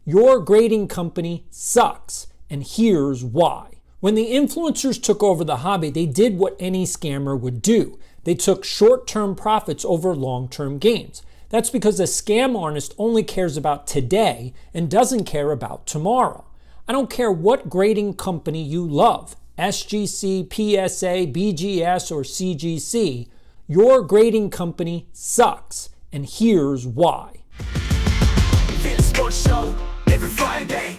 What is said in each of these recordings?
Your grading company sucks, and here's why. When the influencers took over the hobby, they did what any scammer would do. They took short-term profits over long-term gains. That's because a scam artist only cares about today and doesn't care about tomorrow. I don't care what grading company you love, SGC, PSA, BGS, or CGC, your grading company sucks, and here's why. Sports show every Friday,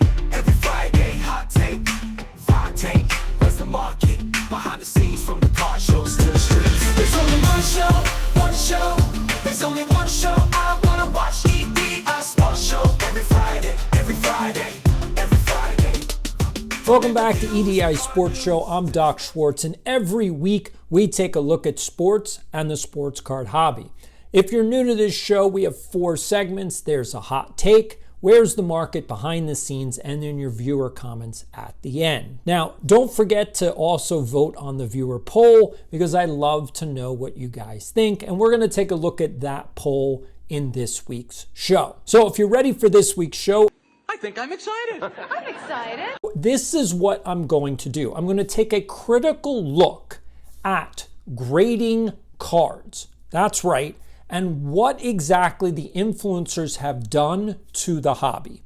hot take, what's the market, behind the scenes from the car shows to the streets. There's only one show, there's only one show I wanna watch, EDI Sports Show every Friday. Welcome back to EDI Sports Show. I'm Doc Schwartz, and every week we take a look at sports and the sports card hobby. If you're new to this show, we have 4 segments. There's a hot take, where's the market, behind the scenes, and then your viewer comments at the end. Now, don't forget to also vote on the viewer poll because I love to know what you guys think, and we're going to take a look at that poll in this week's show. So if you're ready for this week's show, I think I'm excited. I'm excited. this is what I'm going to do. I'm going to take a critical look at grading cards. That's right. And what exactly the influencers have done to the hobby.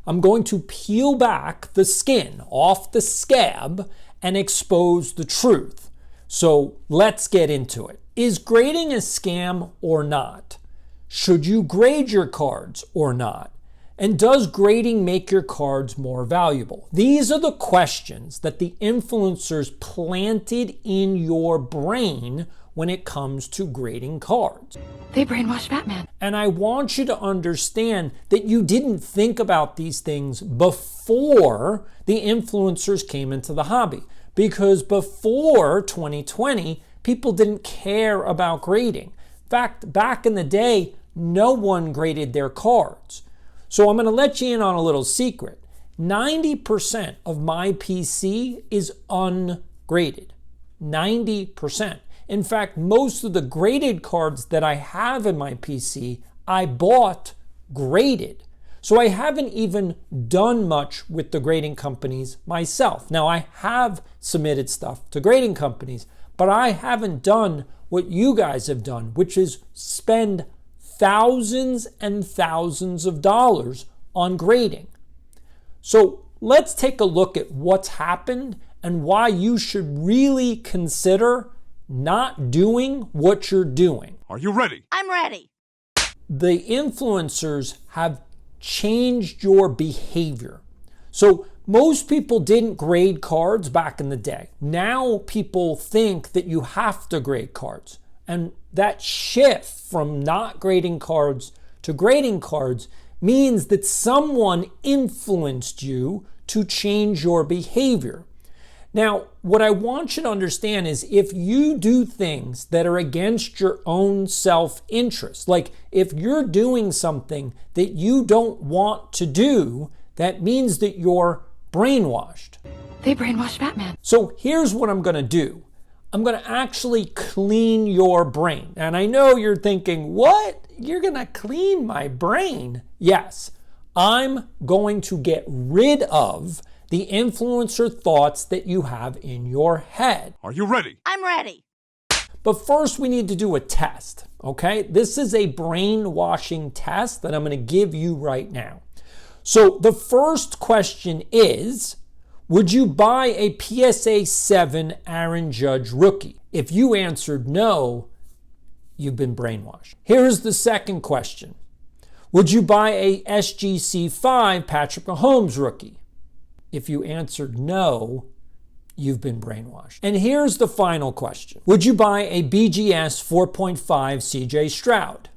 I'm going to peel back the skin off the scab and expose the truth. So let's get into it. Is grading a scam or not? Should you grade your cards or not? And does grading make your cards more valuable? These are the questions that the influencers planted in your brain when it comes to grading cards. They brainwashed Batman. And I want you to understand that you didn't think about these things before the influencers came into the hobby. Because before 2020, people didn't care about grading. In fact, back in the day, no one graded their cards. So I'm going to let you in on a little secret. 90% of my PC is ungraded. 90%. In fact, most of the graded cards that I have in my PC, I bought graded. So I haven't even done much with the grading companies myself. Now, I have submitted stuff to grading companies, but I haven't done what you guys have done, which is spend thousands and thousands of dollars on grading. So let's take a look at what's happened and why you should really consider not doing what you're doing. Are you ready? I'm ready. The influencers have changed your behavior. So most people didn't grade cards back in the day. Now people think that you have to grade cards. And that shift from not grading cards to grading cards means that someone influenced you to change your behavior. Now, what I want you to understand is if you do things that are against your own self-interest, like if you're doing something that you don't want to do, that means that you're brainwashed. They brainwashed Batman. So here's what I'm going to do. I'm going to actually clean your brain. And I know you're thinking, what? You're going to clean my brain? Yes, I'm going to get rid of the influencer thoughts that you have in your head. Are you ready? I'm ready. But first we need to do a test, okay? This is a brainwashing test that I'm going to give you right now. So the first question is, would you buy a PSA 7 Aaron Judge rookie? If you answered no, you've been brainwashed. Here's the second question. Would you buy a SGC 5 Patrick Mahomes rookie? If you answered no, you've been brainwashed. And here's the final question. Would you buy a BGS 4.5 CJ Stroud?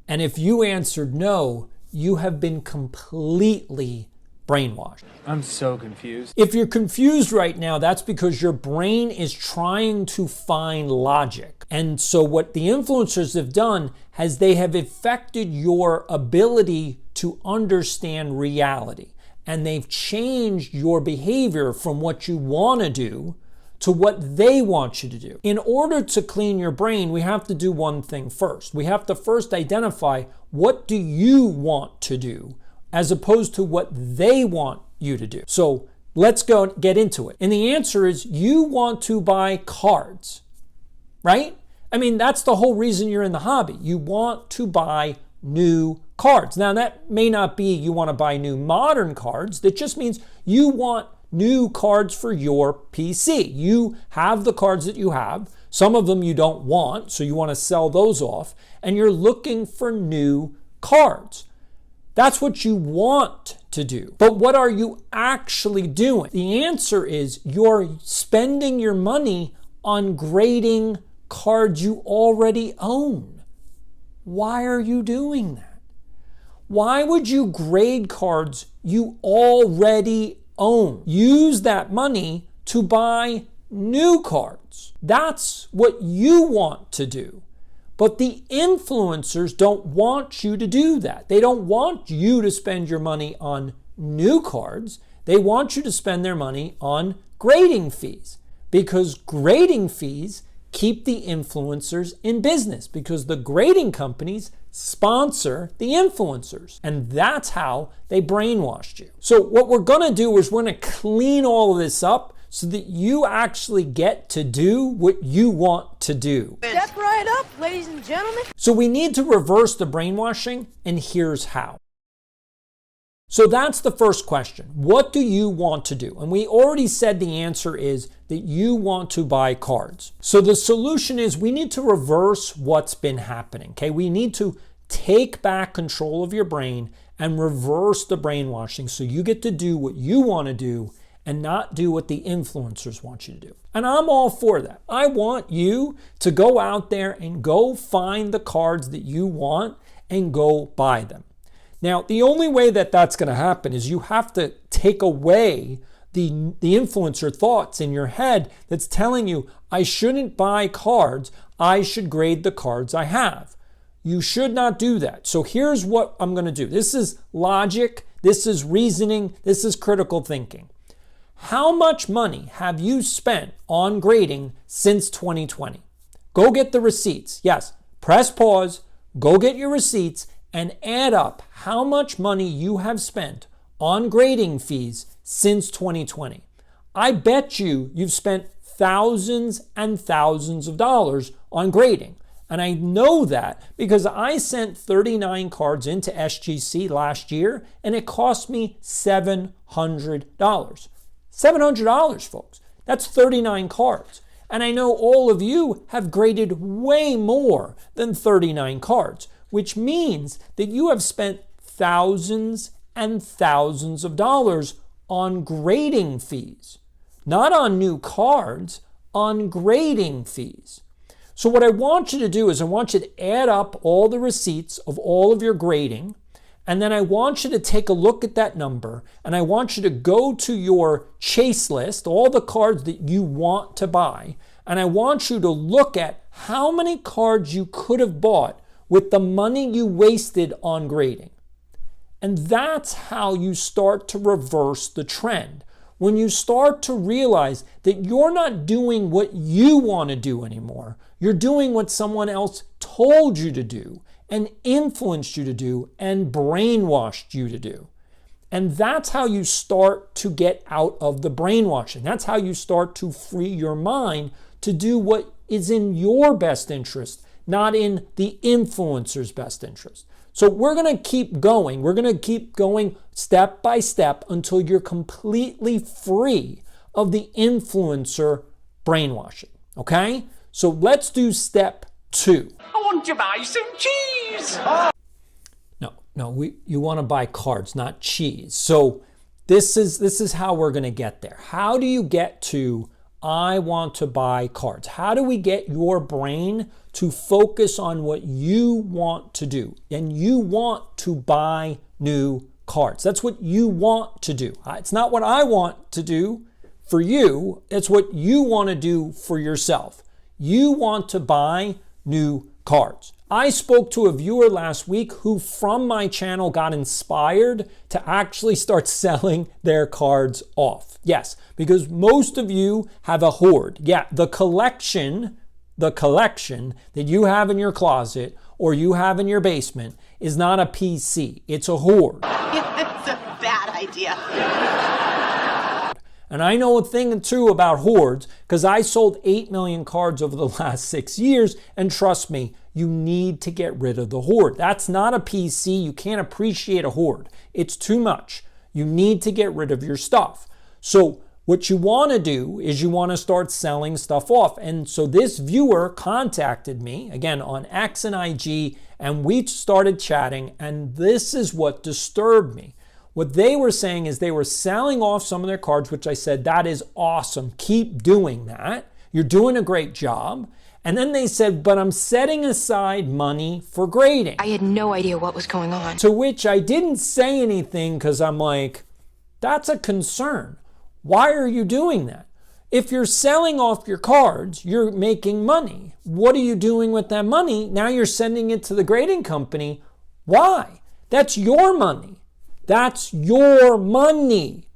And if you answered no, you have been completely brainwashed. I'm so confused. If you're confused right now, that's because your brain is trying to find logic. And so what the influencers have done is they have affected your ability to understand reality. And they've changed your behavior from what you want to do to what they want you to do. In order to clean your brain, we have to do one thing first. We have to first identify what do you want to do as opposed to what they want you to do. So let's go get into it. And the answer is you want to buy cards, right? I mean, that's the whole reason you're in the hobby. You want to buy new cards. Now, that may not be you want to buy new modern cards. That just means you want new cards for your PC. You have the cards that you have. Some of them you don't want, so you want to sell those off, and you're looking for new cards. That's what you want to do. But what are you actually doing? The answer is you're spending your money on grading cards you already own. Why are you doing that? Why would you grade cards you already own? Use that money to buy new cards. That's what you want to do. But the influencers don't want you to do that. They don't want you to spend your money on new cards. They want you to spend their money on grading fees, because grading fees keep the influencers in business, because the grading companies sponsor the influencers. And that's how they brainwashed you. So what we're going to do is we're going to clean all of this up so that you actually get to do what you want to do. Step right up, ladies and gentlemen. So we need to reverse the brainwashing, and here's how. So that's the first question. What do you want to do? And we already said the answer is that you want to buy cards. So the solution is we need to reverse what's been happening. Okay, we need to take back control of your brain and reverse the brainwashing so you get to do what you want to do and not do what the influencers want you to do. And I'm all for that. I want you to go out there and go find the cards that you want and go buy them. Now, the only way that that's going to happen is you have to take away the influencer thoughts in your head that's telling you, I shouldn't buy cards, I should grade the cards I have. You should not do that. So here's what I'm going to do. This is logic, this is reasoning, this is critical thinking. How much money have you spent on grading since 2020? Go get the receipts. Yes, press pause, go get your receipts, and add up how much money you have spent on grading fees since 2020. I bet you've spent thousands and thousands of dollars on grading. And I know that because I sent 39 cards into SGC last year and it cost me $700. $700, folks. That's 39 cards. And I know all of you have graded way more than 39 cards, which means that you have spent thousands and thousands of dollars on grading fees. Not on new cards, on grading fees. So what I want you to do is I want you to add up all the receipts of all of your grading, and then I want you to take a look at that number, and I want you to go to your chase list, all the cards that you want to buy, and I want you to look at how many cards you could have bought with the money you wasted on grading. And that's how you start to reverse the trend. When you start to realize that you're not doing what you want to do anymore, you're doing what someone else told you to do and influenced you to do and brainwashed you to do. And that's how you start to get out of the brainwashing. That's how you start to free your mind to do what is in your best interest, not in the influencer's best interest. So we're going to keep going. We're going to keep going step by step until you're completely free of the influencer brainwashing. Okay? So let's do step 2. I want to buy some cheese. No, you want to buy cards, not cheese. So this is how we're going to get there. How do you get to I want to buy cards? How do we get your brain to focus on what you want to do? And you want to buy new cards. That's what you want to do. It's not what I want to do for you. It's what you want to do for yourself. You want to buy new cards. I spoke to a viewer last week who from my channel got inspired to actually start selling their cards off. Yes, because most of you have a hoard. Yeah, the collection that you have in your closet or you have in your basement is not a PC. It's a hoard. idea. And I know a thing or two about hoards because I sold 8 million cards over the last 6 years, and trust me, you need to get rid of the hoard. That's not a PC. You can't appreciate a hoard. It's too much. You need to get rid of your stuff. So what you want to do is you want to start selling stuff off. And so this viewer contacted me, again, on X and IG, and we started chatting, and this is what disturbed me. What they were saying is they were selling off some of their cards, which I said, that is awesome. Keep doing that. You're doing a great job. And then they said, but I'm setting aside money for grading. I had no idea what was going on. To which I didn't say anything because I'm like, that's a concern. Why are you doing that? If you're selling off your cards, you're making money. What are you doing with that money? Now you're sending it to the grading company. Why? That's your money. That's your money.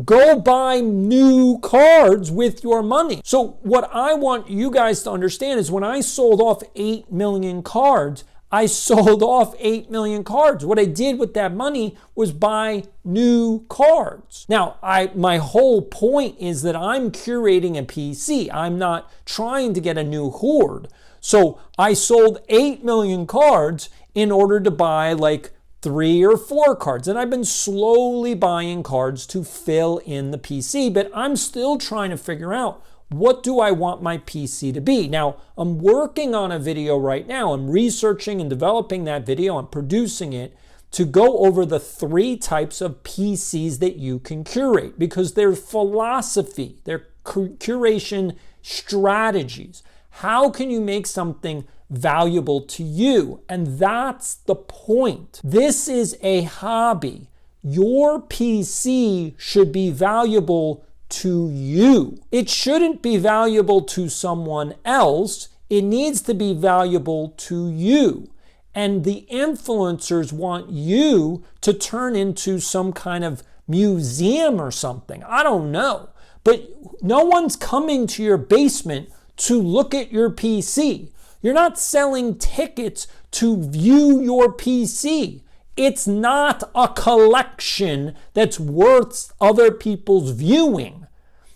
Go buy new cards with your money. So what I want you guys to understand is when I sold off 8 million cards, I sold off 8 million cards. What I did with that money was buy new cards. Now, my whole point is that I'm curating a PC. I'm not trying to get a new hoard. So I sold 8 million cards in order to buy like 3 or 4 cards. And I've been slowly buying cards to fill in the PC, but I'm still trying to figure out, what do I want my PC to be? Now, I'm working on a video right now. I'm researching and developing that video. I'm producing it to go over the 3 types of PCs that you can curate, because their philosophy, their curation strategies. How can you make something valuable to you? And that's the point. This is a hobby. Your PC should be valuable to you. It shouldn't be valuable to someone else. It needs to be valuable to you. And the influencers want you to turn into some kind of museum or something. I don't know. But no one's coming to your basement to look at your PC. You're not selling tickets to view your PC. It's not a collection that's worth other people's viewing.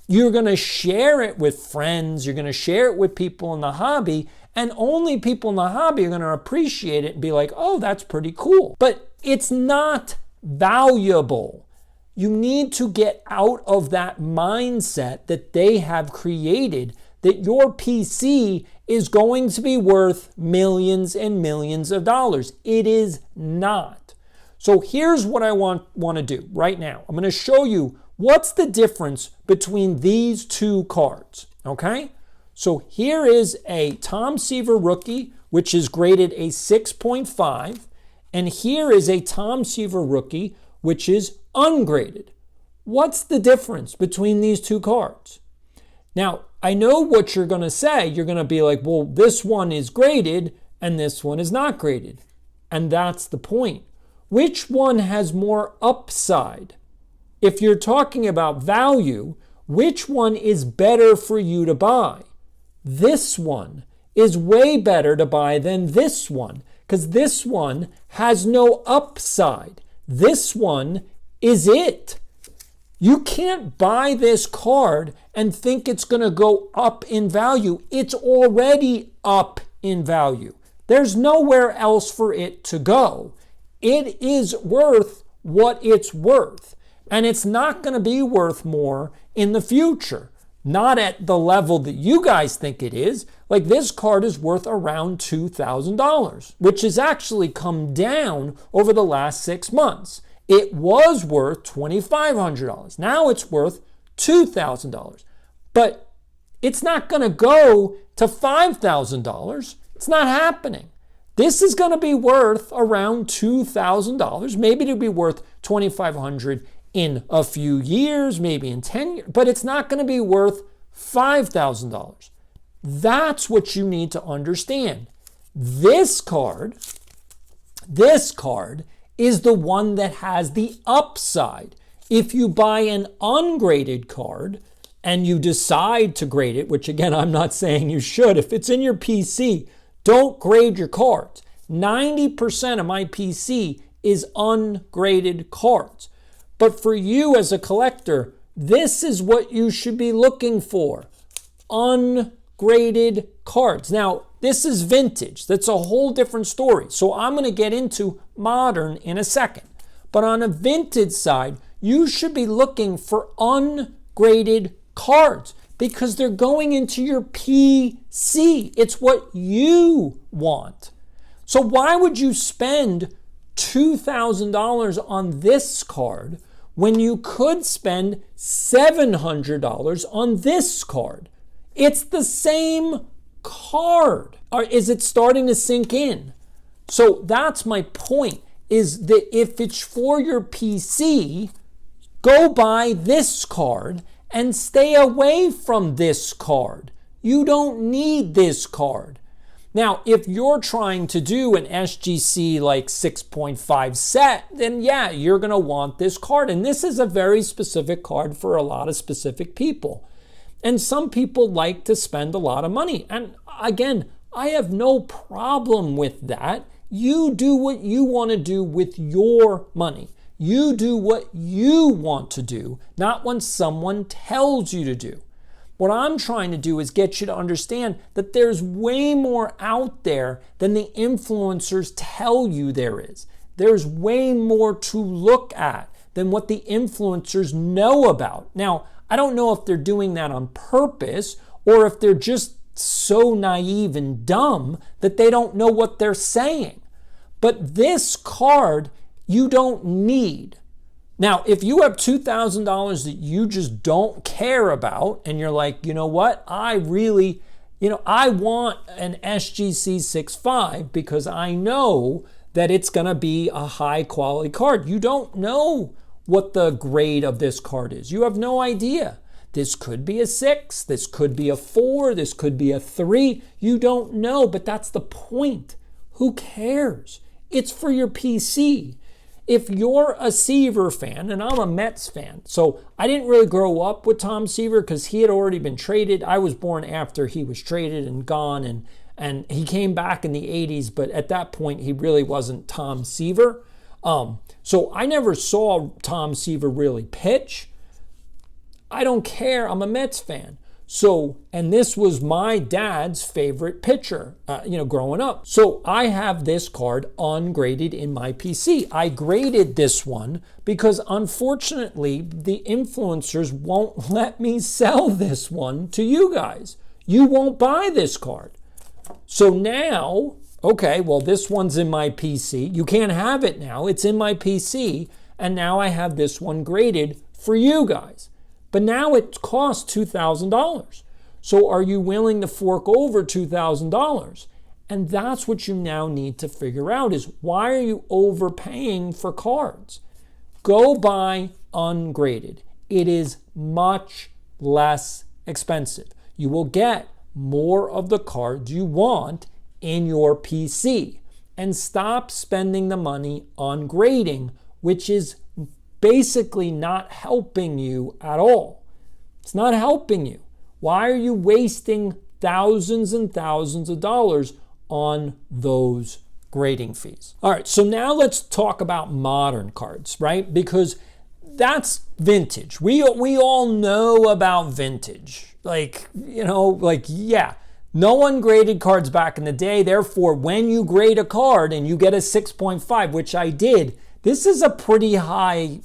You're going to share it with friends. You're going to share it with people in the hobby, and only people in the hobby are going to appreciate it and be like, oh, that's pretty cool. But it's not valuable. You need to get out of that mindset that they have created, that your PC is going to be worth millions and millions of dollars. It is not. So here's what I want to do right now. I'm going to show you what's the difference between these 2 cards, okay? So here is a Tom Seaver rookie, which is graded a 6.5, and here is a Tom Seaver rookie, which is ungraded. What's the difference between these 2 cards? Now, I know what you're going to say. You're going to be like, well, this one is graded and this one is not graded. And that's the point. Which one has more upside? If you're talking about value, which one is better for you to buy? This one is way better to buy than this one, because this one has no upside. This one is it. You can't buy this card and think it's going to go up in value. It's already up in value. There's nowhere else for it to go. It is worth what it's worth. And it's not going to be worth more in the future. Not at the level that you guys think it is. Like, this card is worth around $2,000, which has actually come down over the last 6 months. It was worth $2,500. Now it's worth $2,000. But it's not going to go to $5,000. It's not happening. This is going to be worth around $2,000. Maybe it'll be worth $2,500 in a few years, maybe in 10 years, but it's not going to be worth $5,000. That's what you need to understand. This card is the one that has the upside. If you buy an ungraded card and you decide to grade it, which again, I'm not saying you should, if it's in your PC, don't grade your cards. 90% of my PC is ungraded cards. But for you as a collector, this is what you should be looking for. Ungraded cards. Now, this is vintage. That's a whole different story. So I'm going to get into modern in a second. But on a vintage side, you should be looking for ungraded cards because they're going into your PC. It's what you want. So why would you spend $2,000 on this card when you could spend $700 on this card? It's the same card. Or is it starting to sink in? So that's my point, is that if it's for your PC, go buy this card and stay away from this card. You don't need this card. Now, if you're trying to do an SGC like 6.5 set, then yeah, you're going to want this card. And this is a very specific card for a lot of specific people. And some people like to spend a lot of money. And again, I have no problem with that. You do what you want to do with your money. You do what you want to do, not what someone tells you to do. What I'm trying to do is get you to understand that there's way more out there than the influencers tell you there is. There's way more to look at than what the influencers know about. Now, I don't know if they're doing that on purpose or if they're just so naive and dumb that they don't know what they're saying. But this card you don't need. Now, if you have $2,000 that you just don't care about and you're like, you know what, I want an SGC 6.5 because I know that it's going to be a high quality card. You don't know what the grade of this card is. You have no idea. This could be a 6, this could be a 4, this could be a 3. You don't know, but that's the point. Who cares? It's for your PC. If you're a Seaver fan, and I'm a Mets fan, so I didn't really grow up with Tom Seaver because he had already been traded. I was born after he was traded and gone, and he came back in the 80s, but at that point he really wasn't Tom Seaver. So I never saw Tom Seaver really pitch. I don't care. I'm a Mets fan. So, and this was my dad's favorite pitcher, growing up. So I have this card ungraded in my PC. I graded this one because unfortunately the influencers won't let me sell this one to you guys. You won't buy this card. So now, okay, well, this one's in my PC. You can't have it now. It's in my PC. And now I have this one graded for you guys. But now it costs $2,000. So are you willing to fork over $2,000? And that's what you now need to figure out is why are you overpaying for cards? Go buy ungraded. It is much less expensive. You will get more of the cards you want in your PC. And stop spending the money on grading, which is basically not helping you at all. It's not helping you. Why are you wasting thousands and thousands of dollars on those grading fees? All right, so now let's talk about modern cards, right? Because that's vintage. We all know about vintage. No ungraded cards back in the day. Therefore, when you grade a card and you get a 6.5, which I did, this is a pretty high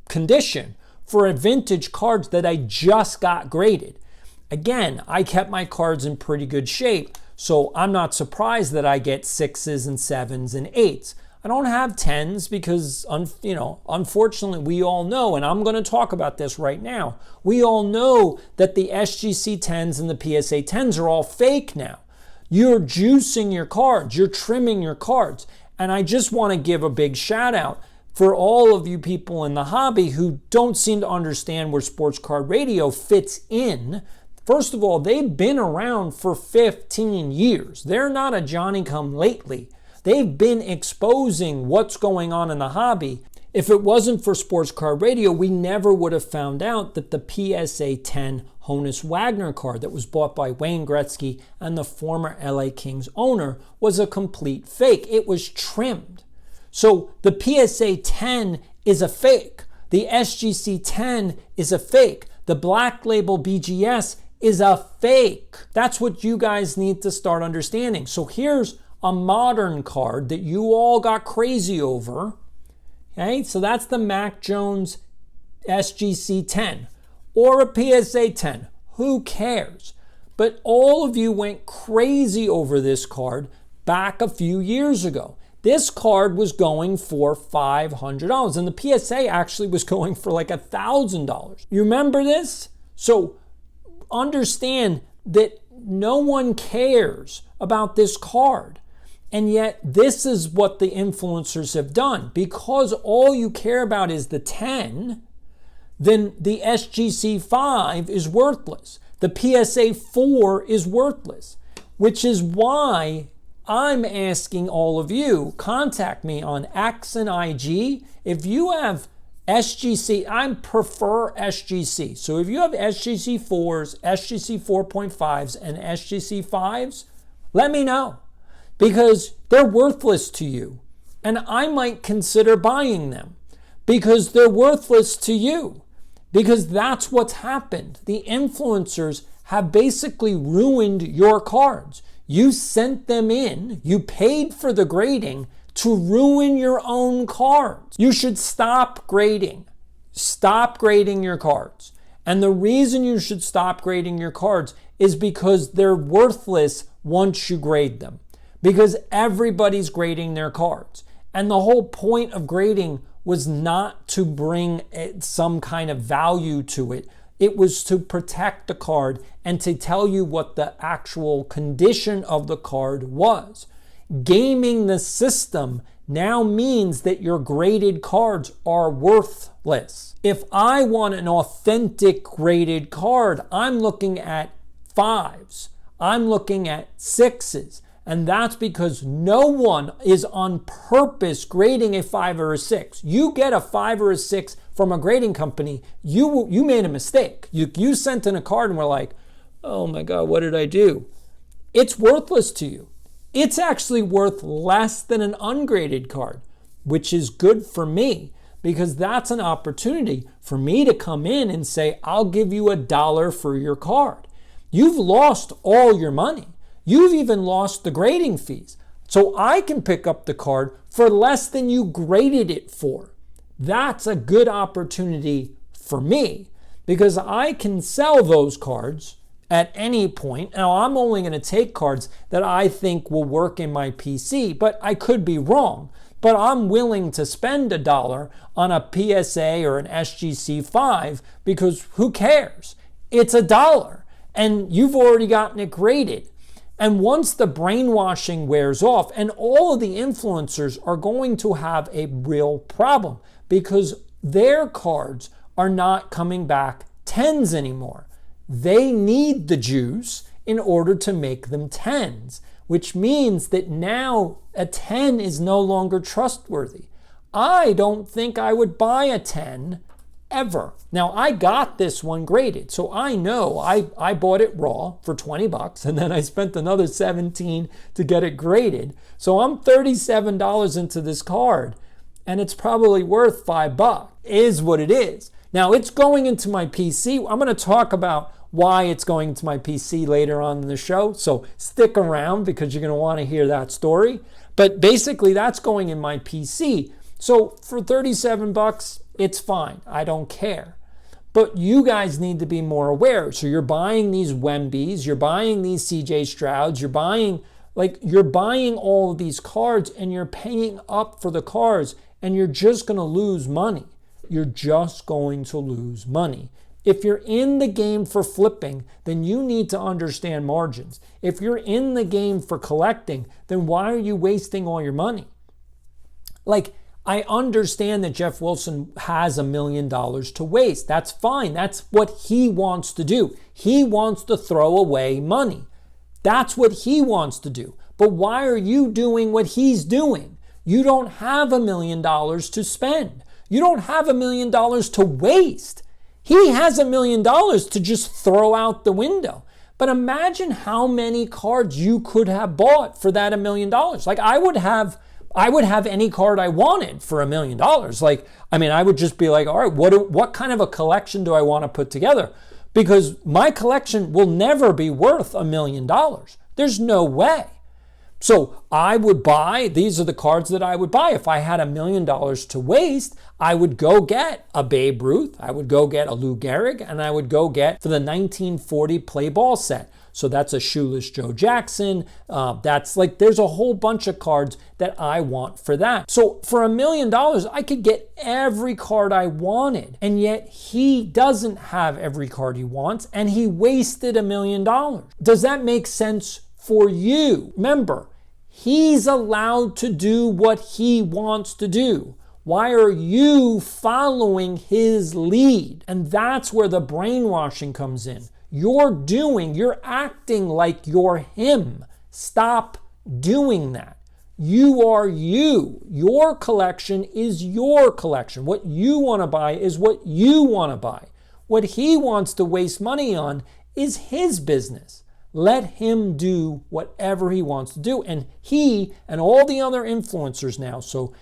condition for a vintage cards that I just got graded. Again, I kept my cards in pretty good shape, so I'm not surprised that I get 6s and 7s and 8s. I don't have 10s because, unfortunately, we all know, and I'm going to talk about this right now, we all know that the SGC 10s and the PSA 10s are all fake now. You're juicing your cards, you're trimming your cards. And I just want to give a big shout out for all of you people in the hobby who don't seem to understand where sports card radio fits in. First of all, they've been around for 15 years. They're not a Johnny-come-lately. They've been exposing what's going on in the hobby. If it wasn't for sports card radio, we never would have found out that the PSA 10 Honus Wagner card that was bought by Wayne Gretzky and the former LA Kings owner was a complete fake. It was trimmed. So the PSA 10 is a fake. The SGC10 is a fake. The Black Label BGS is a fake. That's what you guys need to start understanding. So here's a modern card that you all got crazy over. Okay, so that's the Mac Jones SGC10 or a PSA 10. Who cares? But all of you went crazy over this card back a few years ago. This card was going for $500 and the PSA actually was going for like $1,000. You remember this? So understand that no one cares about this card. And yet this is what the influencers have done. Because all you care about is the 10, then the SGC 5 is worthless. The PSA 4 is worthless, which is why I'm asking all of you, contact me on X and IG. If you have SGC, I prefer SGC. So if you have SGC 4s, SGC 4.5s, and SGC 5s, let me know. Because they're worthless to you. And I might consider buying them. Because they're worthless to you. Because that's what's happened. The influencers have basically ruined your cards. You sent them in, you paid for the grading to ruin your own cards. You should stop grading. Stop grading your cards. And the reason you should stop grading your cards is because they're worthless once you grade them. Because everybody's grading their cards. And the whole point of grading was not to bring some kind of value to it. It was to protect the card and to tell you what the actual condition of the card was. Gaming the system now means that your graded cards are worthless. If I want an authentic graded card, I'm looking at 5s. I'm looking at 6s. And that's because no one is on purpose grading a 5 or a 6. You get a 5 or a 6 from a grading company, you made a mistake. You sent in a card and were like, oh my God, what did I do? It's worthless to you. It's actually worth less than an ungraded card, which is good for me because that's an opportunity for me to come in and say, I'll give you $1 for your card. You've lost all your money. You've even lost the grading fees. So I can pick up the card for less than you graded it for. That's a good opportunity for me because I can sell those cards at any point. Now, I'm only going to take cards that I think will work in my PC, but I could be wrong. But I'm willing to spend $1 on a PSA or an SGC 5 because who cares? It's $1 and you've already gotten it graded. And once the brainwashing wears off, and all of the influencers are going to have a real problem because their cards are not coming back 10s anymore. They need the juice in order to make them 10s, which means that now a 10 is no longer trustworthy. I don't think I would buy a 10 ever. Now, I got this one graded, so I know I bought it raw for $20 and then I spent another $17 to get it graded. So I'm $37 into this card and it's probably worth $5. Is what it is. Now, it's going into my PC. I'm going to talk about why it's going to my PC later on in the show, so stick around because you're going to want to hear that story. But basically, that's going in my PC. So for $37, it's fine. I don't care. But you guys need to be more aware. So you're buying these Wembys, you're buying these CJ Strouds, you're buying all of these cards and you're paying up for the cards and you're just going to lose money. You're just going to lose money. If you're in the game for flipping, then you need to understand margins. If you're in the game for collecting, then why are you wasting all your money? Like, I understand that Jeff Wilson has $1 million to waste. That's fine. That's what he wants to do. He wants to throw away money. That's what he wants to do. But why are you doing what he's doing? You don't have $1 million to spend. You don't have $1 million to waste. He has $1 million to just throw out the window. But imagine how many cards you could have bought for that $1 million. Like, I would have I would have any card I wanted for $1 million. Like, I mean, I would just be like, all right, what kind of a collection do I want to put together? Because my collection will never be worth $1 million. There's no way. So I would buy, these are the cards that I would buy. If I had $1 million to waste, I would go get a Babe Ruth, I would go get a Lou Gehrig, and I would go get for the 1940 play ball set. So that's a shoeless Joe Jackson. That's like, there's a whole bunch of cards that I want for that. So for $1 million, I could get every card I wanted. And yet he doesn't have every card he wants, and he wasted $1 million. Does that make sense for you? Remember, he's allowed to do what he wants to do. Why are you following his lead? And that's where the brainwashing comes in. You're acting like you're him. Stop doing that. You are you. Your collection is your collection. What you want to buy is what you want to buy. What he wants to waste money on is his business. Let him do whatever he wants to do. And he and all the other influencers now, so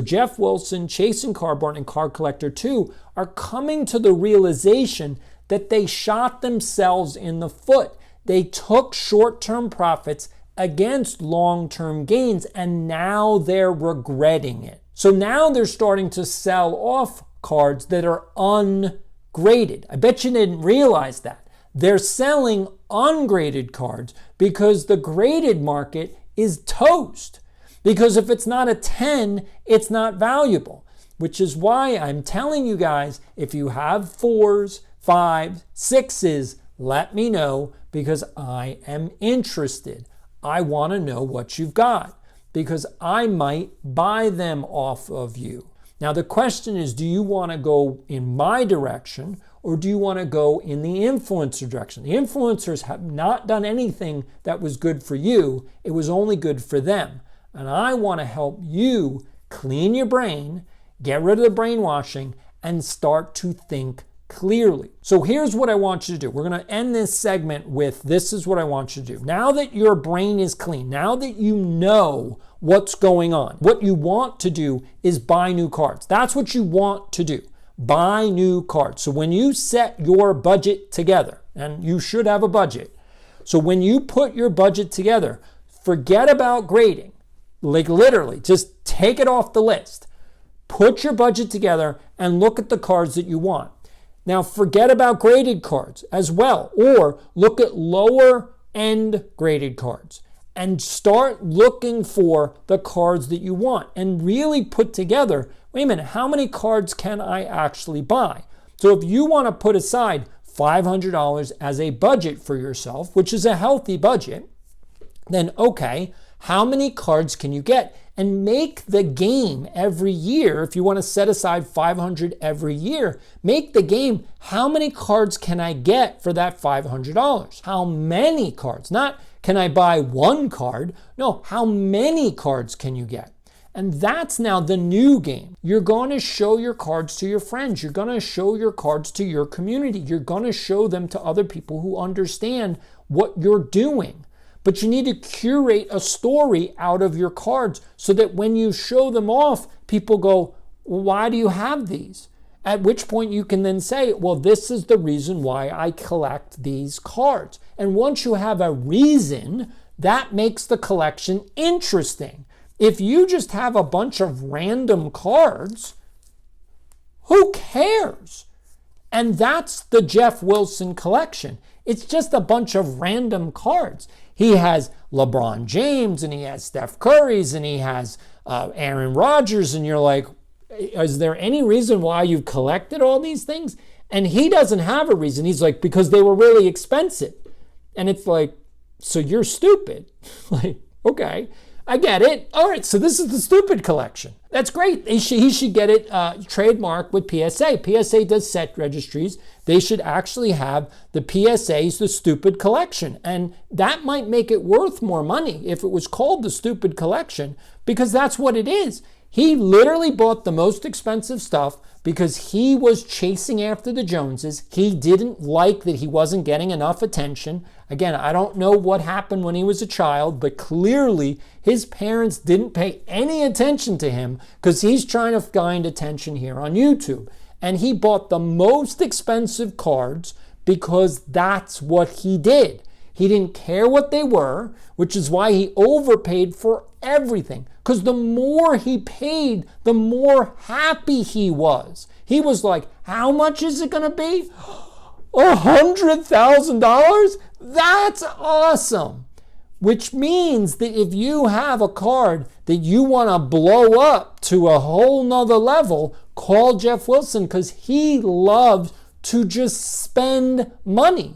Jeff Wilson, Chasing Cardboard, and Card Collector 2 are coming to the realization that they shot themselves in the foot. They took short-term profits against long-term gains, and now they're regretting it. So now they're starting to sell off cards that are ungraded. I bet you didn't realize that. They're selling ungraded cards because the graded market is toast. Because if it's not a 10, it's not valuable. Which is why I'm telling you guys, if you have 4s, 5s, 6s, let me know, because I am interested. I want to know what you've got, because I might buy them off of you. Now the question is, do you want to go in my direction, or do you want to go in the influencer direction? The influencers have not done anything that was good for you. It was only good for them. And I want to help you clean your brain, get rid of the brainwashing, and start to think clearly. So here's what I want you to do. We're going to end this segment with, this is what I want you to do. Now that your brain is clean, now that you know what's going on, what you want to do is buy new cards. That's what you want to do. Buy new cards. So when you set your budget together, and you should have a budget, so when you put your budget together, forget about grading. Like literally, just take it off the list. Put your budget together and look at the cards that you want. Now forget about graded cards as well, or look at lower end graded cards and start looking for the cards that you want and really put together, wait a minute, how many cards can I actually buy? So if you want to put aside $500 as a budget for yourself, which is a healthy budget, then okay, how many cards can you get? And make the game every year. If you want to set aside $500 every year, make the game, how many cards can I get for that $500? How many cards? Not can I buy one card? No, how many cards can you get? And that's now the new game. You're going to show your cards to your friends. You're going to show your cards to your community. You're going to show them to other people who understand what you're doing. But you need to curate a story out of your cards so that when you show them off, people go, well, why do you have these? At which point you can then say, well, this is the reason why I collect these cards. And once you have a reason, that makes the collection interesting. If you just have a bunch of random cards, who cares? And that's the Jeff Wilson collection. It's just a bunch of random cards. He has LeBron James, and he has Steph Curry's, and he has Aaron Rodgers, and you're like, is there any reason why you've collected all these things? And he doesn't have a reason. He's like, because they were really expensive. And it's like, so you're stupid. Like, okay, I get it. All right, so this is the stupid collection. That's great. He should get it trademarked with PSA. PSA does set registries. They should actually have the PSA's The Stupid Collection. And that might make it worth more money if it was called The Stupid Collection, because that's what it is. He literally bought the most expensive stuff because he was chasing after the Joneses. He didn't like that he wasn't getting enough attention. Again, I don't know what happened when he was a child, but clearly his parents didn't pay any attention to him because he's trying to find attention here on YouTube. And he bought the most expensive cards because that's what he did. He didn't care what they were, which is why he overpaid for everything. Because the more he paid, the more happy he was. He was like, how much is it going to be? $100,000? That's awesome. Which means that if you have a card that you want to blow up to a whole nother level, call Jeff Wilson because he loves to just spend money.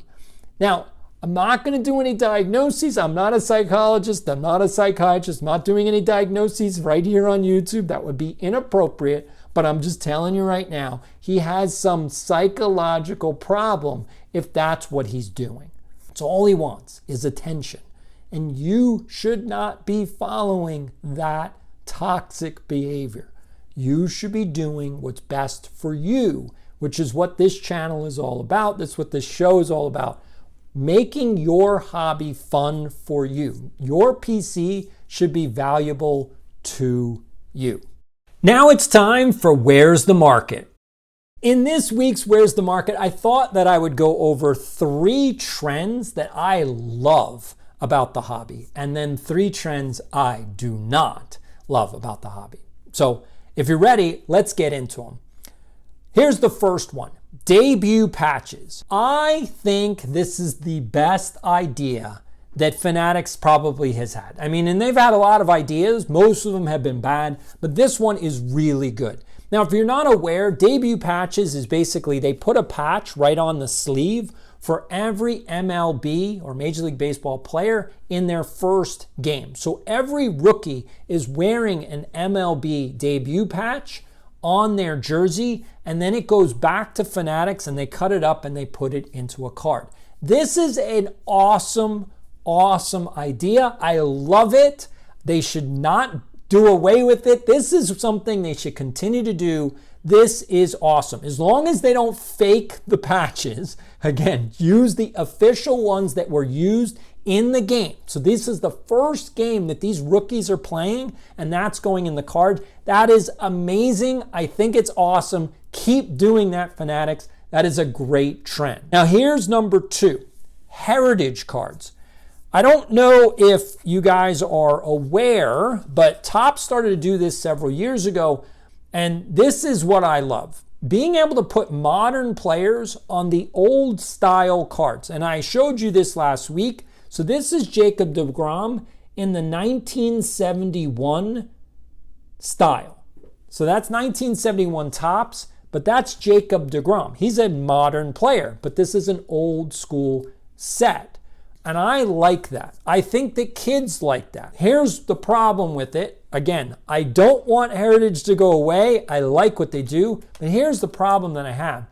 Now, I'm not going to do any diagnoses. I'm not a psychologist. I'm not a psychiatrist. I'm not doing any diagnoses right here on YouTube. That would be inappropriate. But I'm just telling you right now, he has some psychological problem if that's what he's doing. So all he wants is attention. And you should not be following that toxic behavior. You should be doing what's best for you, which is what this channel is all about. That's what this show is all about. Making your hobby fun for you. Your PC should be valuable to you. Now it's time for Where's the Market? In this week's Where's the Market, I thought that I would go over 3 trends that I love about the hobby, and then 3 trends I do not love about the hobby. So if you're ready, let's get into them. Here's the first one. Debut patches. I think this is the best idea that Fanatics probably has had. I mean, and they've had a lot of ideas. Most of them have been bad, but this one is really good. Now, if you're not aware, debut patches is basically they put a patch right on the sleeve for every MLB or Major League Baseball player in their first game. So every rookie is wearing an MLB debut patch on their jersey, and then it goes back to Fanatics and they cut it up and they put it into a card. This is an awesome idea. I love it. They should not do away with it. This is something they should continue to do. This is awesome. As long as they don't fake the patches, again, use the official ones that were used in the game. So this is the first game that these rookies are playing, and that's going in the card. That is amazing. I think it's awesome. Keep doing that, Fanatics. That is a great trend. Now here's number 2, heritage cards. I don't know if you guys are aware, but Topps started to do this several years ago, and this is what I love. Being able to put modern players on the old style cards. And I showed you this last week. So this is Jacob deGrom in the 1971 style. So that's 1971 Topps, but that's Jacob deGrom. He's a modern player, but this is an old school set. And I like that. I think that kids like that. Here's the problem with it. Again, I don't want heritage to go away. I like what they do. But here's the problem that I have.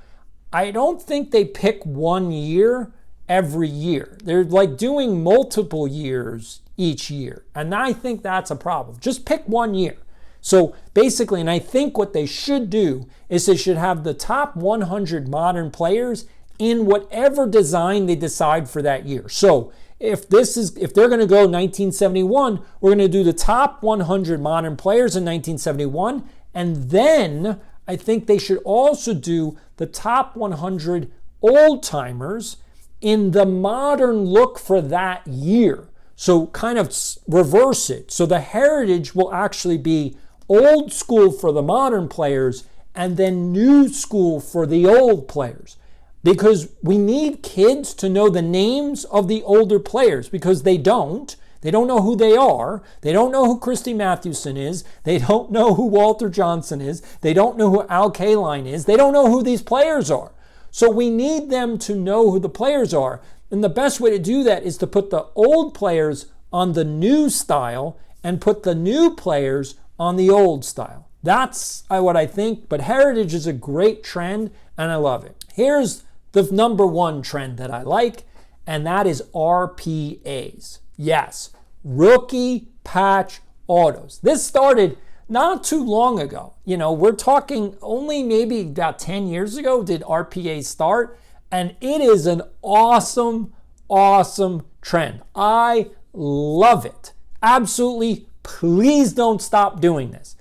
I don't think they pick one year every year. They're like doing multiple years each year. And I think that's a problem. Just pick one year. So basically, and I think what they should do is they should have the top 100 modern players in whatever design they decide for that year. So if they're going to go 1971, we're going to do the top 100 modern players in 1971, and then I think they should also do the top 100 old timers in the modern look for that year. So kind of reverse it. So the heritage will actually be old school for the modern players and then new school for the old players. Because we need kids to know the names of the older players, because they don't. They don't know who they are. They don't know who Christy Mathewson is. They don't know who Walter Johnson is. They don't know who Al Kaline is. They don't know who these players are. So we need them to know who the players are. And the best way to do that is to put the old players on the new style and put the new players on the old style. That's what I think. But heritage is a great trend, and I love it. Here's the number 1 trend that I like, and that is RPAs. Yes, rookie patch autos. This started not too long ago. We're talking only maybe about 10 years ago did RPA start, and it is an awesome, awesome trend. I love it. Absolutely, please don't stop doing this.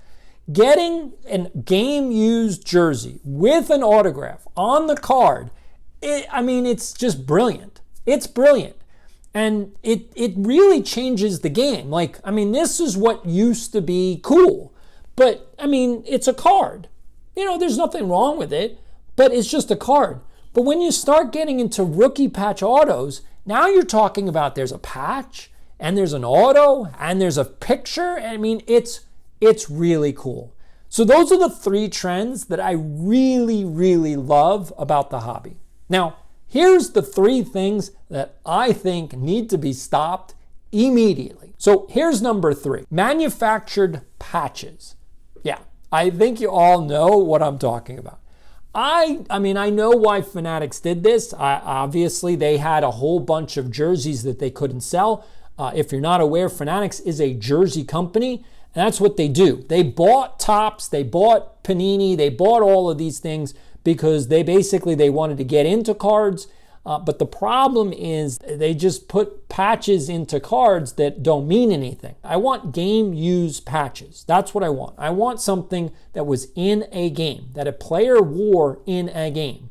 Getting a game-used jersey with an autograph on the card, it's just brilliant. It's brilliant. And it really changes the game. This is what used to be cool. But, it's a card. There's nothing wrong with it, but it's just a card. But when you start getting into rookie patch autos, now you're talking about there's a patch, and there's an auto, and there's a picture. It's really cool. So those are the 3 trends that I really, really love about the hobby. Now, here's the 3 things that I think need to be stopped immediately. So here's number 3, manufactured patches. Yeah, I think you all know what I'm talking about. I know why Fanatics did this. Obviously, they had a whole bunch of jerseys that they couldn't sell. If you're not aware, Fanatics is a jersey company, and that's what they do. They bought Topps, they bought Panini, they bought all of these things because they wanted to get into cards. But the problem is they just put patches into cards that don't mean anything. I want game-used patches. That's what I want. I want something that was in a game, that a player wore in a game.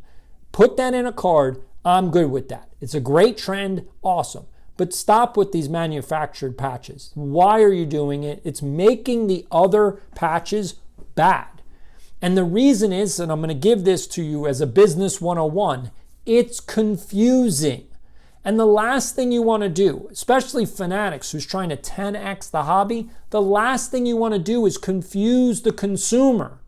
Put that in a card. I'm good with that. It's a great trend. Awesome. But stop with these manufactured patches. Why are you doing it? It's making the other patches bad. And the reason is, and I'm going to give this to you as a business 101, it's confusing. And the last thing you want to do, especially Fanatics who's trying to 10x the hobby, the last thing you want to do is confuse the consumer.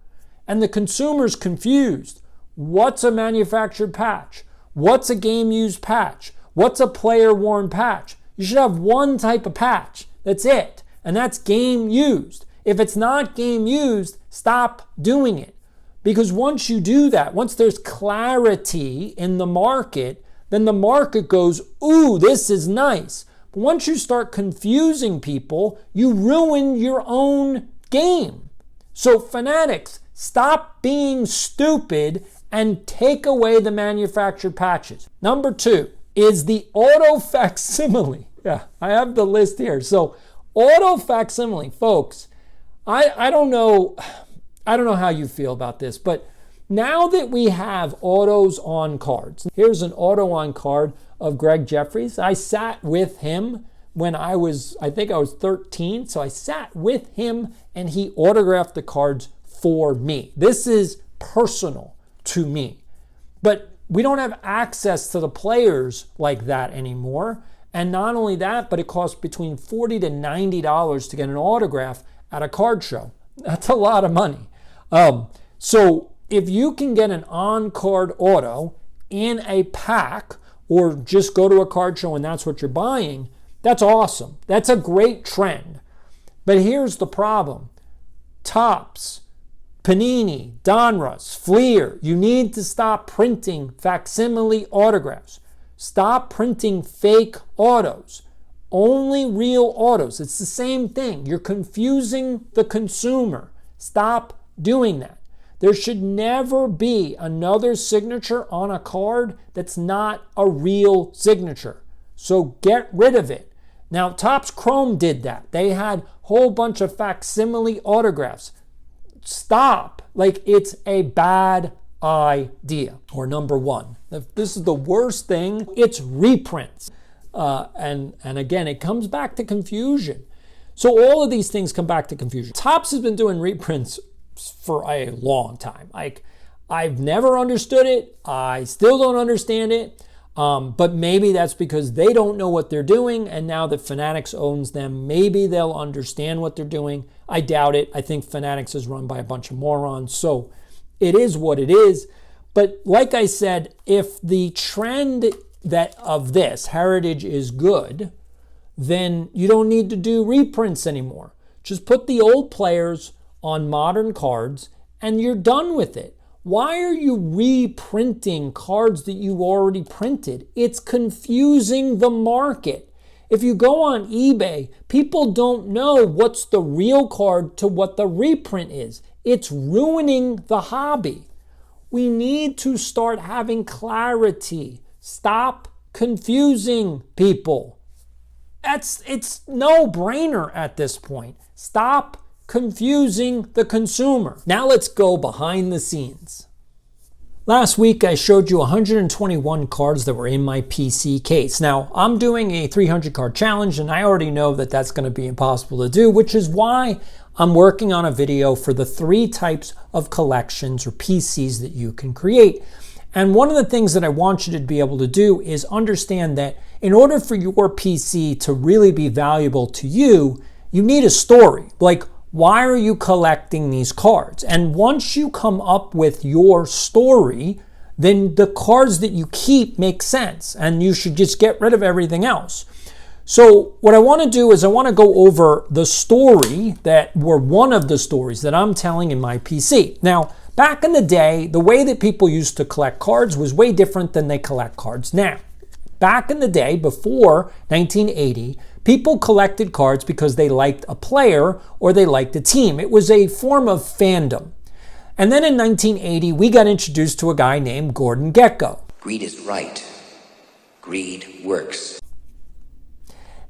And the consumer's confused. What's a manufactured patch? What's a game-used patch? What's a player-worn patch? You should have one type of patch. That's it. And that's game-used. If it's not game-used, stop doing it. Because once you do that, once there's clarity in the market, then the market goes, ooh, this is nice. But once you start confusing people, you ruin your own game. So Fanatics, stop being stupid and take away the manufactured patches. Number 2 is the auto facsimile. Yeah, I have the list here. So auto facsimile, folks, I don't know how you feel about this, but now that we have autos on cards, here's an auto on card of Greg Jeffries. I sat with him when I think I was 13, so I sat with him and he autographed the cards for me. This is personal to me. But we don't have access to the players like that anymore. And not only that, but it costs between $40 to $90 to get an autograph at a card show. That's a lot of money. So if you can get an on-card auto in a pack or just go to a card show and that's what you're buying, that's awesome. That's a great trend. But here's the problem. Topps, Panini, Donruss, Fleer, you need to stop printing facsimile autographs. Stop printing fake autos. Only real autos. It's the same thing. You're confusing the consumer. Stop doing that. There should never be another signature on a card that's not a real signature. So get rid of it. Now, Topps Chrome did that. They had a whole bunch of facsimile autographs. Stop. It's a bad idea. Or number 1. If this is the worst thing, it's reprints. And again, it comes back to confusion. So all of these things come back to confusion. Topps has been doing reprints for a long time. I've never understood it. I still don't understand it. But maybe that's because they don't know what they're doing. And now that Fanatics owns them, maybe they'll understand what they're doing. I doubt it. I think Fanatics is run by a bunch of morons. So it is what it is. But like I said, if the trend of this heritage is good, then you don't need to do reprints anymore. Just put the old players on modern cards and you're done with it. Why are you reprinting cards that you already printed? It's confusing the market. If you go on eBay, people don't know what's the real card to what the reprint is. It's ruining the hobby. We need to start having clarity. Stop confusing people. It's no-brainer at this point. Stop confusing the consumer. Now let's go behind the scenes. Last week I showed you 121 cards that were in my PC case. Now I'm doing a 300 card challenge and I already know that that's going to be impossible to do, which is why I'm working on a video for the 3 types of collections or PCs that you can create. And one of the things that I want you to be able to do is understand that in order for your PC to really be valuable to you, you need a story. Like, why are you collecting these cards? And once you come up with your story, then the cards that you keep make sense and you should just get rid of everything else. So what I want to do is I want to go over the story that were one of the stories that I'm telling in my PC. Now, back in the day, the way that people used to collect cards was way different than they collect cards now. Back in the day, before 1980, people collected cards because they liked a player or they liked a team. It was a form of fandom. And then in 1980, we got introduced to a guy named Gordon Gekko. Greed is right. Greed works.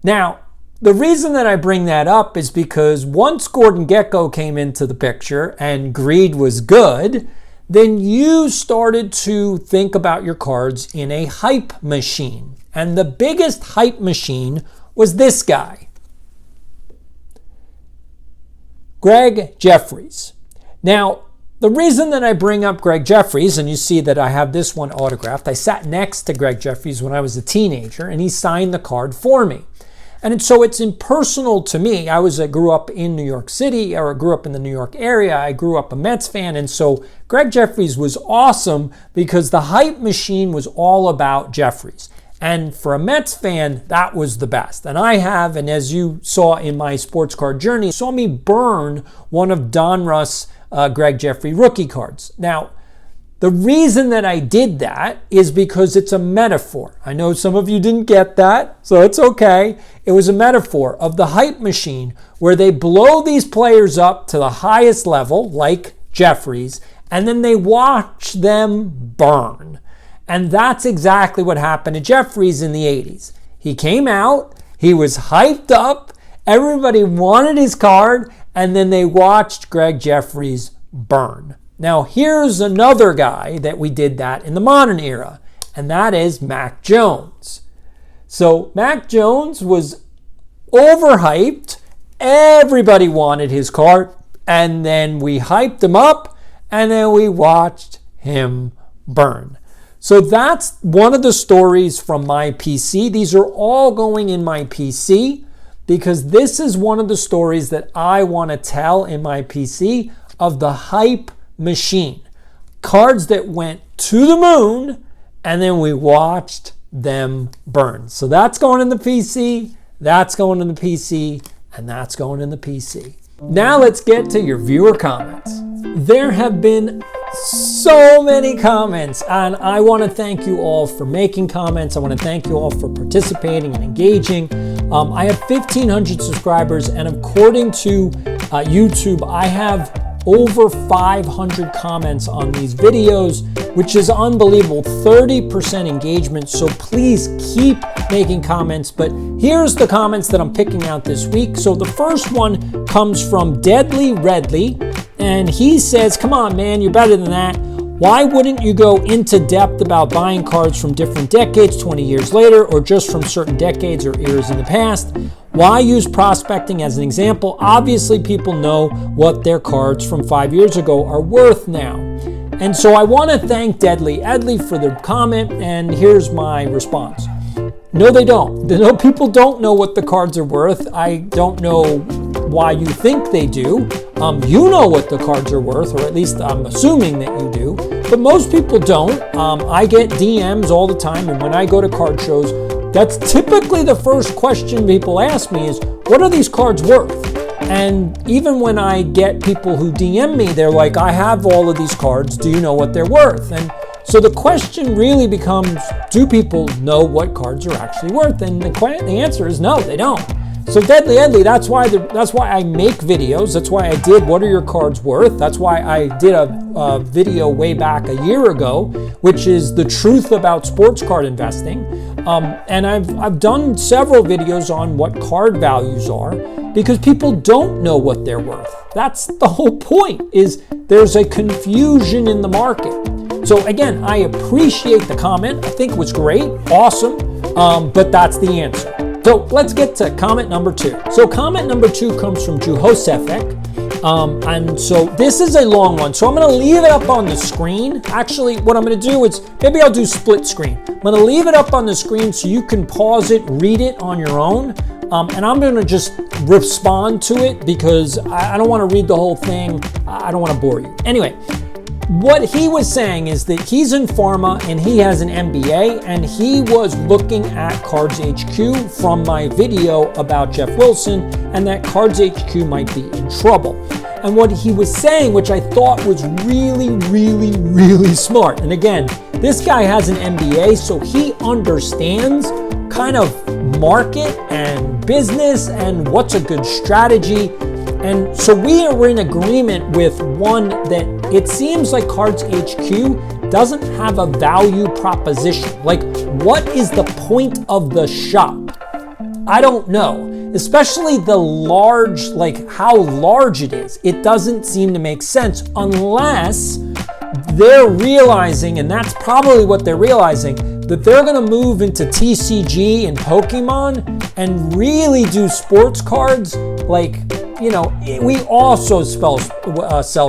Now, the reason that I bring that up is because once Gordon Gekko came into the picture and greed was good, then you started to think about your cards in a hype machine. And the biggest hype machine was this guy, Greg Jeffries. Now, the reason that I bring up Greg Jeffries, and you see that I have this one autographed, I sat next to Greg Jeffries when I was a teenager, and he signed the card for me. And so it's impersonal to me. I grew up in New York City, or grew up in the New York area. I grew up a Mets fan, and so Greg Jeffries was awesome because the hype machine was all about Jeffries. And for a Mets fan, that was the best. And I have, and as you saw in my sports card journey, saw me burn one of Donruss Greg Jeffrey rookie cards. Now, the reason that I did that is because it's a metaphor. I know some of you didn't get that, so it's okay. It was a metaphor of the hype machine where they blow these players up to the highest level, like Jeffries, and then they watch them burn. And that's exactly what happened to Jeffries in the 80s. He came out, he was hyped up, everybody wanted his card, and then they watched Greg Jeffries burn. Now, here's another guy that we did that in the modern era, and that is Mac Jones. So Mac Jones was overhyped. Everybody wanted his card, and then we hyped him up, and then we watched him burn. So that's one of the stories from my PC. These are all going in my PC because this is one of the stories that I want to tell in my PC of the hype machine. Cards that went to the moon and then we watched them burn. So that's going in the PC, that's going in the PC, and that's going in the PC. Now let's get to your viewer comments. There have been so many comments, and I want to thank you all for making comments. I want to thank you all for participating and engaging. I have 1,500 subscribers, and according to YouTube, I have over 500 comments on these videos, which is unbelievable, 30% engagement. So please keep making comments. But here's the comments that I'm picking out this week. So the first one comes from Deadly Redley, and he says, come on, man, you're better than that. Why wouldn't you go into depth about buying cards from different decades 20 years later, or just from certain decades or eras in the past? Why use prospecting as an example? Obviously, people know what their cards from 5 years ago are worth now. And so I want to thank Deadly Edley for the comment, and here's my response. No, they don't. No, people don't know what the cards are worth. I don't know why you think they do. You know what the cards are worth, or at least I'm assuming that you do. But most people don't. I get DMs all the time, and when I go to card shows, that's typically the first question people ask me is, what are these cards worth? And even when I get people who DM me, they're like, I have all of these cards. Do you know what they're worth? And So the question really becomes, do people know what cards are actually worth? And the answer is no, they don't. So Deadly Edley, that's why I make videos. That's why I did What Are Your Cards Worth? That's why I did a video way back a year ago, which is the truth about sports card investing. And I've done several videos on what card values are, because people don't know what they're worth. That's the whole point, is there's a confusion in the market. So again, I appreciate the comment. I think it was great, awesome, but that's the answer. So let's get to comment number 2. So comment number 2 comes from Juhosefek. And so this is a long one. So I'm going to leave it up on the screen. Actually, what I'm going to do is, maybe I'll do split screen. I'm going to leave it up on the screen so you can pause it, read it on your own. And I'm going to just respond to it because I don't want to read the whole thing. I don't want to bore you. Anyway, what he was saying is that he's in pharma and he has an MBA, and he was looking at Cards HQ from my video about Jeff Wilson, and that Cards HQ might be in trouble. And what he was saying, which I thought was really, really, really smart. And again, this guy has an MBA, so he understands kind of market and business and what's a good strategy. And so we are in agreement with one, that it seems like Cards HQ doesn't have a value proposition. Like, what is the point of the shop? I don't know. Especially the large, like how large it is. It doesn't seem to make sense unless they're realizing, and that's probably what they're realizing, that they're going to move into TCG and Pokemon and really do sports cards. Like, you know, we also sell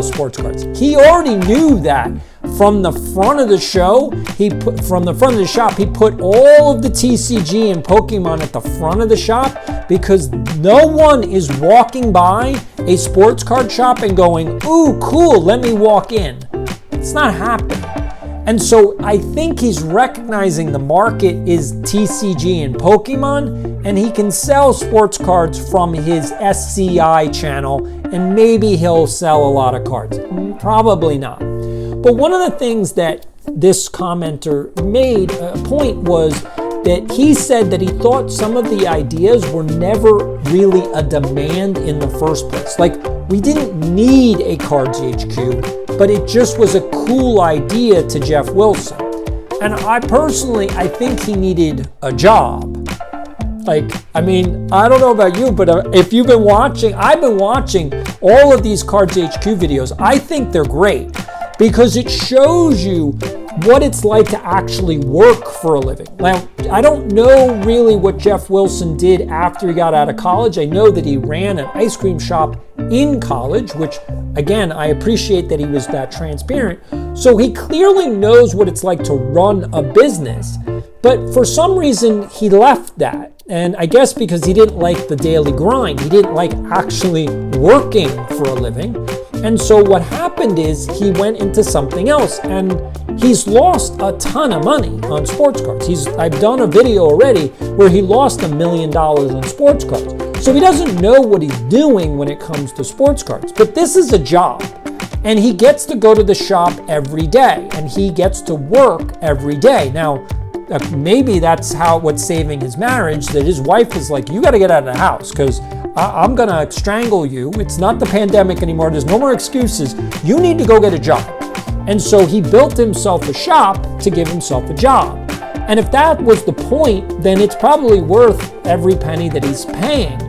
sports cards. He already knew that from the front of the show. From the front of the shop, he put all of the TCG and Pokemon at the front of the shop, because no one is walking by a sports card shop and going, "Ooh, cool, let me walk in." It's not happening. And so I think he's recognizing the market is TCG and Pokemon, and he can sell sports cards from his SCI channel, and maybe he'll sell a lot of cards. Probably not. But one of the things that this commenter made a point was that he said that he thought some of the ideas were never really a demand in the first place. Like, we didn't need a Cards HQ, but it just was a cool idea to Jeff Wilson. And I think he needed a job. Like, I mean, I don't know about you, but if you've been watching, I've been watching all of these Cards HQ videos. I think they're great because it shows you what it's like to actually work for a living. Now, I don't know really what Jeff Wilson did after he got out of college. I know that he ran an ice cream shop in college, which, again, I appreciate that he was that transparent. So he clearly knows what it's like to run a business. But for some reason, he left that. And I guess because he didn't like the daily grind. He didn't like actually working for a living. And so what happened is he went into something else, and he's lost a ton of money on sports cards. I've done a video already where he lost $1 million on sports cards. So he doesn't know what he's doing when it comes to sports cards. But this is a job, and he gets to go to the shop every day, and he gets to work every day. Now, maybe that's what's saving his marriage, that his wife is like, you got to get out of the house because I'm going to strangle you. It's not the pandemic anymore. There's no more excuses. You need to go get a job. And so he built himself a shop to give himself a job. And if that was the point, then it's probably worth every penny that he's paying,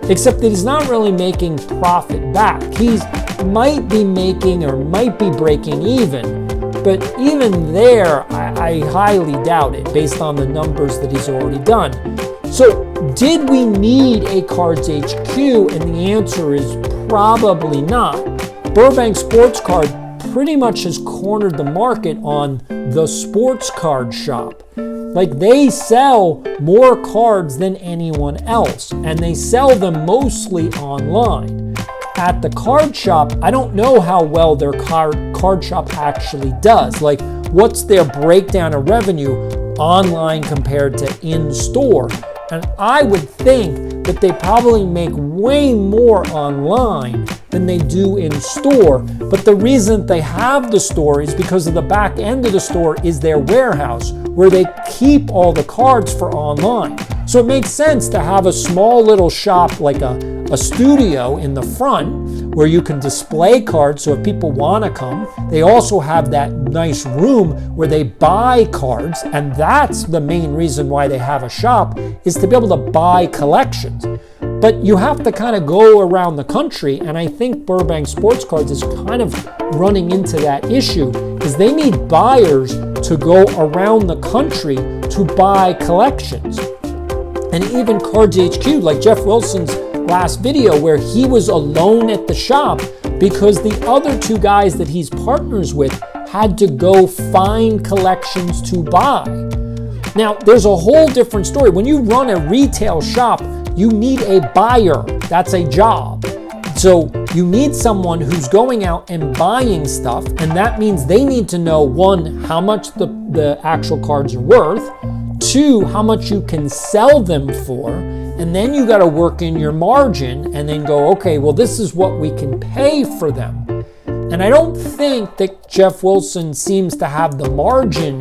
except that he's not really making profit back. He might be making or might be breaking even. But even there, I highly doubt it based on the numbers that he's already done. So did we need a Cards HQ? And the answer is probably not. Burbank Sports Card pretty much has cornered the market on the sports card shop. Like, they sell more cards than anyone else, and they sell them mostly online. At the card shop, I don't know how well their card shop actually does. Like, what's their breakdown of revenue online compared to in-store? And I would think that they probably make way more online than they do in store. But the reason they have the store is because of the back end of the store is their warehouse where they keep all the cards for online. So it makes sense to have a small little shop like a studio in the front where you can display cards so if people want to come. They also have that nice room where they buy cards, and that's the main reason why they have a shop, is to be able to buy collections. But you have to kind of go around the country, and I think Burbank Sports Cards is kind of running into that issue, is they need buyers to go around the country to buy collections. And even Cards HQ, like Jeff Wilson's last video where he was alone at the shop because the other two guys that he's partners with had to go find collections to buy. Now, there's a whole different story. When you run a retail shop, you need a buyer. That's a job. So you need someone who's going out and buying stuff, and that means they need to know, one, how much the actual cards are worth, two, how much you can sell them for, and then you got to work in your margin and then go, okay, well, this is what we can pay for them. And I don't think that Jeff Wilson seems to have the margin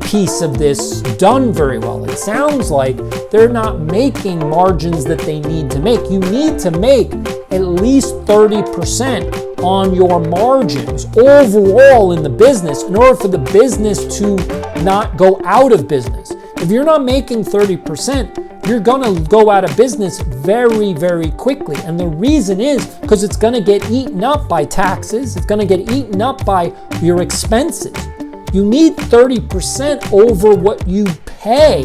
piece of this done very well. It sounds like they're not making margins that they need to make. You need to make at least 30% on your margins overall in the business in order for the business to not go out of business. If you're not making 30%, you're gonna go out of business very, very quickly. And the reason is because it's gonna get eaten up by taxes, it's gonna get eaten up by your expenses. You need 30% over what you pay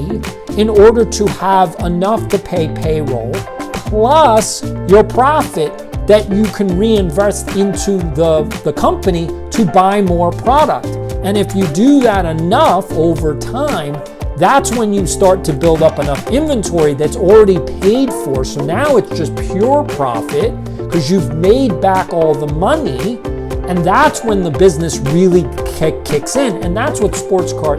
in order to have enough to pay payroll, plus your profit that you can reinvest into the company to buy more product. And if you do that enough over time, that's when you start to build up enough inventory that's already paid for. So now it's just pure profit because you've made back all the money. And that's when the business really kicks in. And that's what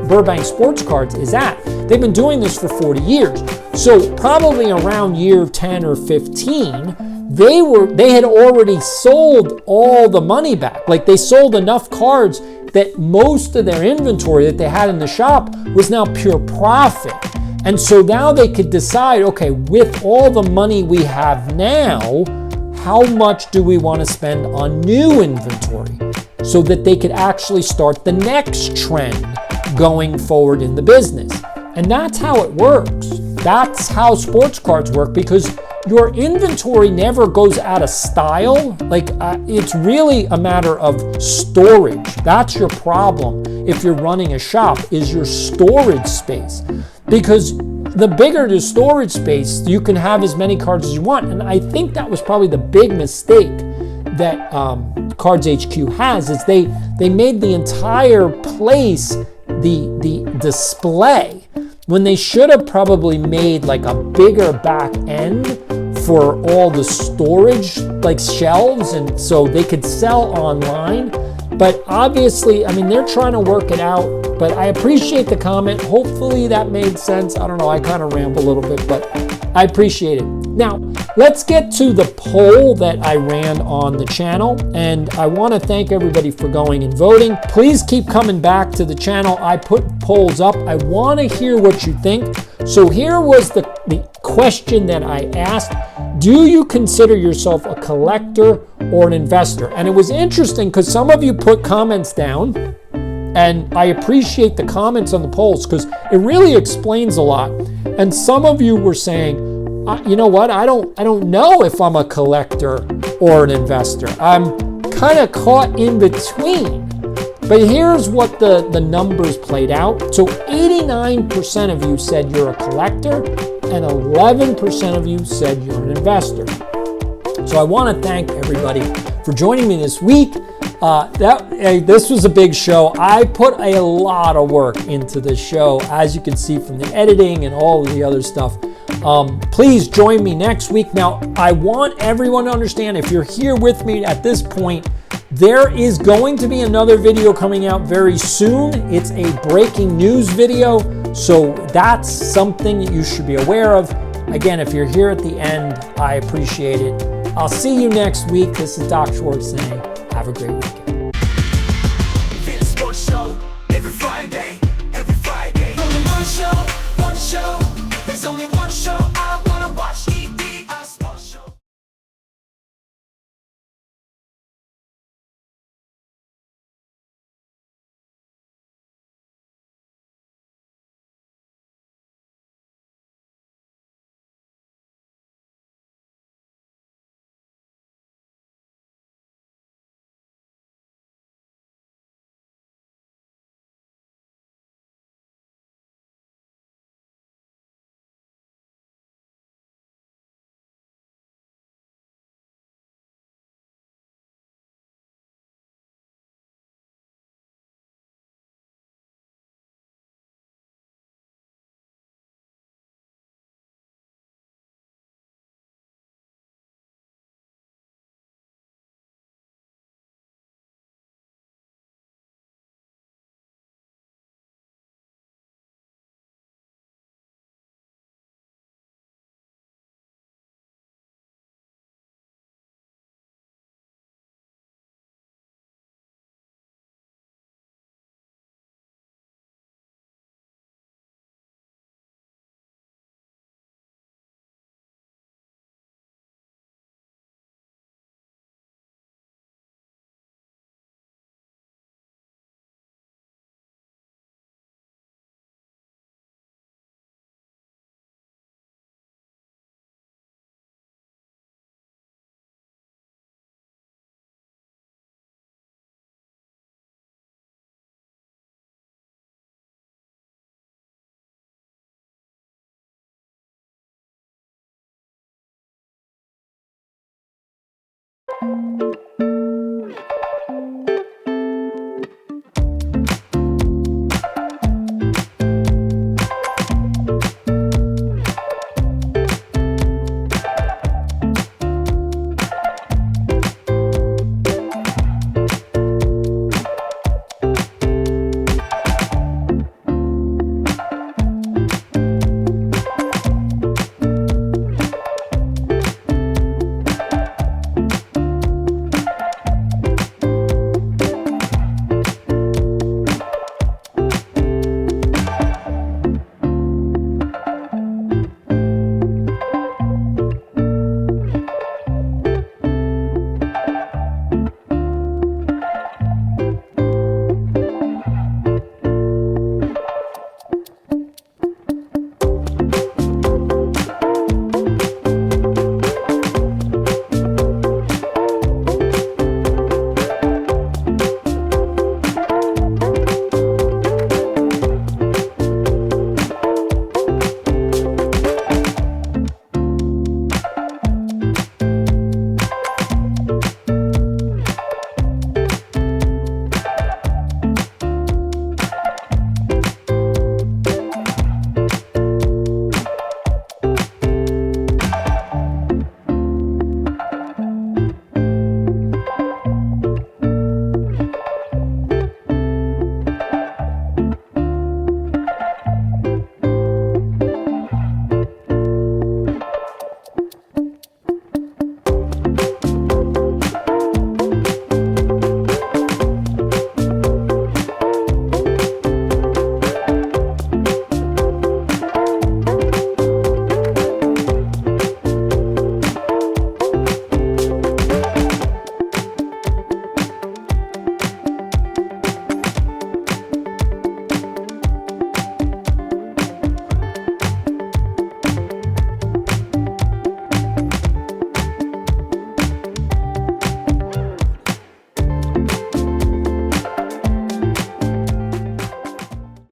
Burbank Sports Cards is at. They've been doing this for 40 years. So probably around year 10 or 15, they had already sold all the money back. Like they sold enough cards that most of their inventory that they had in the shop was now pure profit. And so now they could decide, okay, with all the money we have now, how much do we want to spend on new inventory so that they could actually start the next trend going forward in the business? And that's how it works. That's how sports cards work, because your inventory never goes out of style. It's really a matter of storage. That's your problem if you're running a shop, is your storage space. Because the bigger the storage space, you can have as many cards as you want. And I think that was probably the big mistake that Cards HQ has, is they made the entire place the display when they should have probably made like a bigger back end for all the storage, like shelves, and so they could sell online. But obviously, I mean, they're trying to work it out, but I appreciate the comment. Hopefully that made sense. I don't know, I kind of ramble a little bit, but I appreciate it. Now, let's get to the poll that I ran on the channel, and I want to thank everybody for going and voting. Please keep coming back to the channel. I put polls up. I want to hear what you think. So here was the question that I asked. Do you consider yourself a collector or an investor? And it was interesting because some of you put comments down, and I appreciate the comments on the polls because it really explains a lot. And some of you were saying, you know what, I don't know if I'm a collector or an investor. I'm kind of caught in between. But here's what the numbers played out. So 89% of you said you're a collector, and 11% of you said you're an investor. So I want to thank everybody for joining me this week. This was a big show. I put a lot of work into this show, as you can see from the editing and all of the other stuff. Please join me next week. Now, I want everyone to understand, if you're here with me at this point, there is going to be another video coming out very soon. It's a breaking news video, so that's something that you should be aware of. Again, if you're here at the end, I appreciate it. I'll see you next week. This is Doc Schwartz saying, have a great weekend. Fitness Sports Show every Friday. Only one show. There's only one show I wanna watch. ED Sports Show.